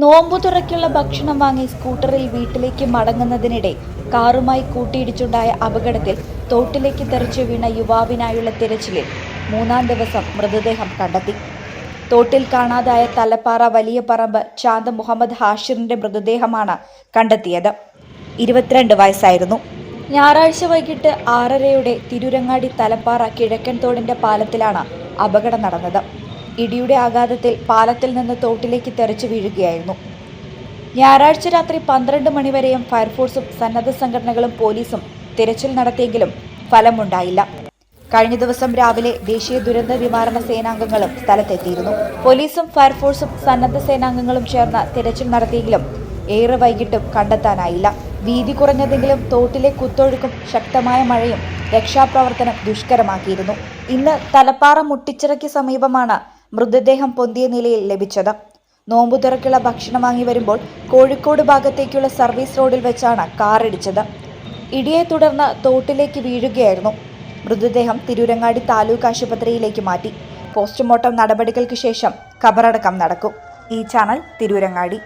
നോമ്പുതുറയ്ക്കുള്ള ഭക്ഷണം വാങ്ങി സ്കൂട്ടറിൽ വീട്ടിലേക്ക് മടങ്ങുന്നതിനിടെ കാറുമായി കൂട്ടിയിടിച്ചുണ്ടായ അപകടത്തിൽ തോട്ടിലേക്ക് തെറിച്ചു വീണ യുവാവിനായുള്ള തിരച്ചിലിൽ മൂന്നാം ദിവസം മൃതദേഹം കണ്ടെത്തി. തോട്ടിൽ കാണാതായ തലപ്പാറ വലിയ പറമ്പ് ചാന്ത് മുഹമ്മദ് ഹാഷിറിന്റെ മൃതദേഹമാണ് കണ്ടെത്തിയത്. 22 വയസ്സായിരുന്നു. ഞായറാഴ്ച വൈകിട്ട് 6:30 തിരൂരങ്ങാടി തലപ്പാറ കിഴക്കൻ തോടിന്റെ പാലത്തിലാണ് അപകടം നടന്നത്. ഇടിയുടെ ആഘാതത്തിൽ പാലത്തിൽ നിന്ന് തോട്ടിലേക്ക് തെറിച്ചു വീഴുകയായിരുന്നു. ഞായറാഴ്ച രാത്രി 12 മണിവരെയും ഫയർഫോഴ്സും സന്നദ്ധ സംഘടനകളും പോലീസും തിരച്ചിൽ നടത്തിയെങ്കിലും ഫലമുണ്ടായില്ല. കഴിഞ്ഞ ദിവസം രാവിലെ ദേശീയ ദുരന്ത നിവാരണ സേനാംഗങ്ങളും സ്ഥലത്തെത്തിയിരുന്നു. പോലീസും ഫയർഫോഴ്സും സന്നദ്ധ സേനാംഗങ്ങളും ചേർന്ന് തിരച്ചിൽ നടത്തിയെങ്കിലും ഏറെ വൈകിട്ടും കണ്ടെത്താനായില്ല. വീതി കുറഞ്ഞതെങ്കിലും തോട്ടിലെ കുത്തൊഴുക്കും ശക്തമായ മഴയും രക്ഷാപ്രവർത്തനം ദുഷ്കരമാക്കിയിരുന്നു. ഇന്ന് തലപ്പാറ മുട്ടിച്ചിറയ്ക്ക് സമീപമാണ് മൃതദേഹം പൊന്തിയ നിലയിൽ ലഭിച്ചത്. നോമ്പുതുറയ്ക്കുള്ള ഭക്ഷണം വാങ്ങി വരുമ്പോൾ കോഴിക്കോട് ഭാഗത്തേക്കുള്ള സർവീസ് റോഡിൽ വെച്ചാണ് കാറിടിച്ചത്. ഇടിയെ തുടർന്ന് തോട്ടിലേക്ക് വീഴുകയായിരുന്നു. മൃതദേഹം തിരൂരങ്ങാടി താലൂക്ക് ആശുപത്രിയിലേക്ക് മാറ്റി. പോസ്റ്റ്മോർട്ടം നടപടികൾക്ക് ശേഷം ഖബറടക്കം നടക്കും. ഈ ചാനൽ തിരൂരങ്ങാടി.